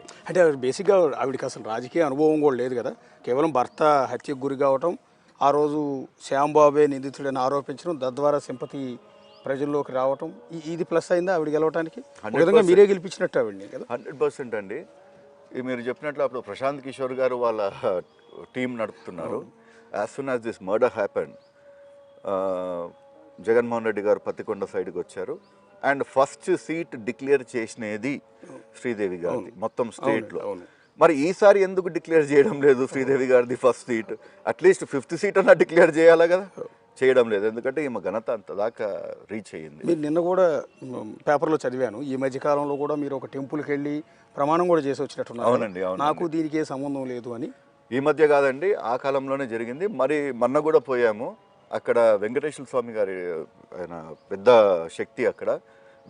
వచ్చాయి. అంటే బేసిక్గా ఆవిడకి అసలు రాజకీయ అనుభవం కూడా లేదు కదా, కేవలం భర్త హత్యకు గురి కావటం, ఆ రోజు శ్యాంబాబే నిందితుడని ఆరోపించడం, తద్వారా సింపతి ప్రజల్లోకి రావటం, ఇది ప్లస్ అయిందా ఆవిడ గెలవడానికి? ఒక విధంగా మీరే గెలిపించినట్టు ఆవిడని కదా. 100% అండి. మీరు చెప్పినట్లు అప్పుడు ప్రశాంత్ కిషోర్ గారు వాళ్ళ టీం నడుపుతున్నారు. As soon as this murder happened, Jaganmohan Reddy గారు పత్తికొండ సైడ్కి వచ్చారు. అండ్ ఫస్ట్ సీట్ డిక్లేర్ చేసినది శ్రీదేవి గారిది మొత్తం స్టేట్లో. మరి ఈసారి ఎందుకు డిక్లేర్ చేయడం లేదు శ్రీదేవి గారిది first seat? At least 5th seat అన్నా డిక్లేర్ చేయాలా కదా, చేయడం లేదు. ఎందుకంటే ఈమె ఘనత అంత దాకా రీచ్ అయ్యింది. మీరు నిన్న కూడా పేపర్లో చదివాను, ఈ మధ్యకాలంలో కూడా మీరు ఒక టెంపుల్కి వెళ్ళి ప్రమాణం కూడా చేసి వచ్చినట్టున్నారు. అవునండి, అవును. నాకు దీనికి ఏ సంబంధం లేదు అని. ఈ మధ్య కాదండి, ఆ కాలంలోనే జరిగింది. మరి మొన్న కూడా పోయాము. అక్కడ వెంకటేశ్వర స్వామి గారి ఆయన పెద్ద శక్తి, అక్కడ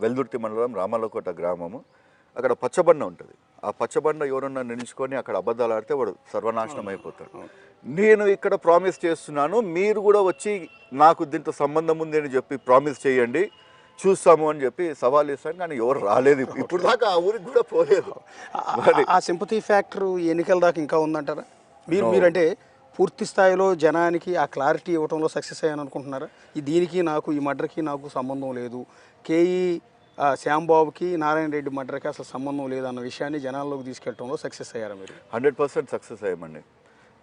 వెల్దుర్తి మండలం రామాలకోట గ్రామము. అక్కడ పచ్చబండ ఉంటుంది. ఆ పచ్చబండ ఎవరన్నా నిలుచుకొని అక్కడ అబద్ధాలు ఆడితే వాడు సర్వనాశనం అయిపోతాడు. నేను ఇక్కడ ప్రామిస్ చేస్తున్నాను, మీరు కూడా వచ్చి నాకు దీంతో సంబంధం ఉంది అని చెప్పి ప్రామిస్ చేయండి, చూస్తాము అని చెప్పి సవాల్ చేస్తాను. కానీ ఎవరు రాలేదు, ఇప్పుడు దాకా ఆ ఊరికి కూడా పోలేదు. ఆ సింపతి ఫ్యాక్టర్ ఎన్నికల దాకా ఇంకా ఉందంటారా? మీరంటే పూర్తి స్థాయిలో జనానికి ఆ క్లారిటీ ఇవ్వడంలో సక్సెస్ అయ్యాను అనుకుంటున్నారా? దీనికి నాకు, ఈ మర్డర్కి నాకు సంబంధం లేదు, కేఈ శ్యాంబాబుకి నారాయణ రెడ్డి మర్డర్కి అసలు సంబంధం లేదు అన్న విషయాన్ని జనాల్లోకి తీసుకెళ్ళడంలో సక్సెస్ అయ్యారా మీరు? 100% సక్సెస్ అయ్యామండి.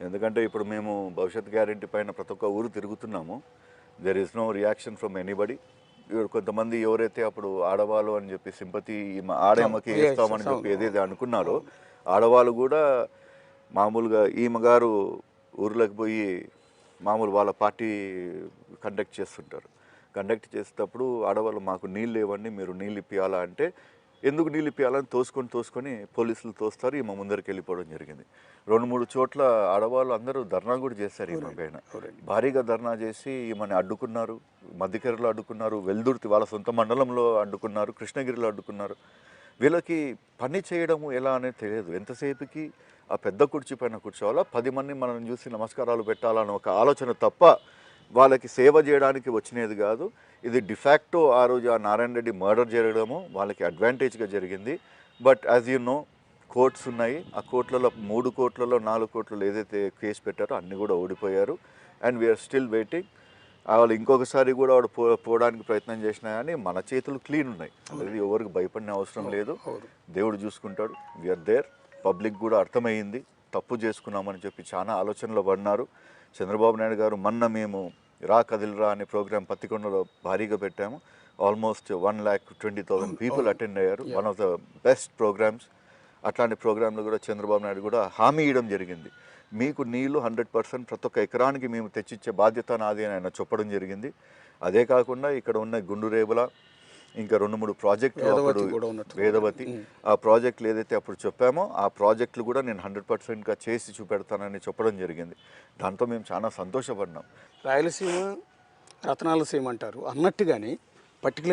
ఎందుకంటే ఇప్పుడు మేము భవిష్యత్ గ్యారెంటీ పైన ప్రతి ఒక్క ఊరు తిరుగుతున్నాము. There is no reaction from anybody. కొంతమంది ఎవరైతే అప్పుడు ఆడవాళ్ళు అని చెప్పి సింపతి ఆడేమకి వేస్తామని చెప్పి ఏదైతే అనుకున్నారో, ఆడవాళ్ళు కూడా మామూలుగా ఈమె గారు ఊర్లోకి పోయి మామూలు వాళ్ళ పార్టీ కండక్ట్ చేస్తుంటారు. కండక్ట్ చేసేటప్పుడు ఆడవాళ్ళు మాకు నీళ్ళు లేవండి, మీరు నీళ్ళు ఇప్పియాలా అంటే, ఎందుకు నీళ్ళు ఇప్పియాలని తోసుకొని పోలీసులు తోస్తారు. ఈమె ముందరికి వెళ్ళిపోవడం జరిగింది. 2-3 చోట్ల ఆడవాళ్ళు అందరూ ధర్నా కూడా చేశారు. ఈమె పైన భారీగా ధర్నా చేసి ఈమెని అడ్డుకున్నారు. మధ్యకెరలో అడ్డుకున్నారు, వెల్దుర్తి వాళ్ళ సొంత మండలంలో అడ్డుకున్నారు, కృష్ణగిరిలో అడ్డుకున్నారు. వీళ్ళకి పని చేయడము ఎలా అనేది తెలియదు. ఎంతసేపుకి ఆ పెద్ద కుర్చీ పైన కూర్చోవాలా, 10 మంది మనం చూసి నమస్కారాలు పెట్టాలని ఒక ఆలోచన తప్ప వాళ్ళకి సేవ చేయడానికి వచ్చినది కాదు. ఇది డిఫాక్టో ఆ రోజు ఆ నారాయణ రెడ్డి మర్డర్ జరగడము వాళ్ళకి అడ్వాంటేజ్గా జరిగింది. But as you know, courts ఉన్నాయి. ఆ కోర్టులలో 3 కోర్టులలో 4 కోర్టులలో ఏదైతే కేసు పెట్టారో అన్నీ కూడా ఓడిపోయారు. And we are still waiting. వాళ్ళు ఇంకొకసారి కూడా వాడు పోవడానికి ప్రయత్నం చేసినా కానీ మన చేతులు క్లీన్ ఉన్నాయి. అది ఎవరికి భయపడిన అవసరం లేదు, దేవుడు చూసుకుంటాడు. We are there. పబ్లిక్ కూడా అర్థమయ్యింది, తప్పు చేసుకున్నామని చెప్పి చాలా ఆలోచనలో పడినారు. చంద్రబాబు నాయుడు గారు మొన్న మేము రా కదిలిరా అనే ప్రోగ్రాం పత్తికొండలో భారీగా పెట్టాము. ఆల్మోస్ట్ 1,20,000 పీపుల్ అటెండ్ అయ్యారు. One of the best programmes. అట్లాంటి ప్రోగ్రాంలో కూడా చంద్రబాబు నాయుడు కూడా హామీ ఇవ్వడం జరిగింది. మీకు నీళ్లు 100% ప్రతి ఒక్క ఎకరానికి మేము తెచ్చిచ్చే బాధ్యత నాది అని ఆయన చెప్పడం జరిగింది. అదే కాకుండా ఇక్కడ ఉన్న గుండురేవుల ఇంకా 2-3 ప్రాజెక్టులు, వేదవతి, ఆ ప్రాజెక్టులు ఏదైతే అప్పుడు చెప్పామో ఆ ప్రాజెక్టులు కూడా నేను 100%గా చేసి చూపెడతానని చెప్పడం జరిగింది. దాంతో మేము చాలా సంతోషపడినాం. రాయలసీమ రత్నాల సీమ అంటారు అన్నట్టుగానే పర్టికులర్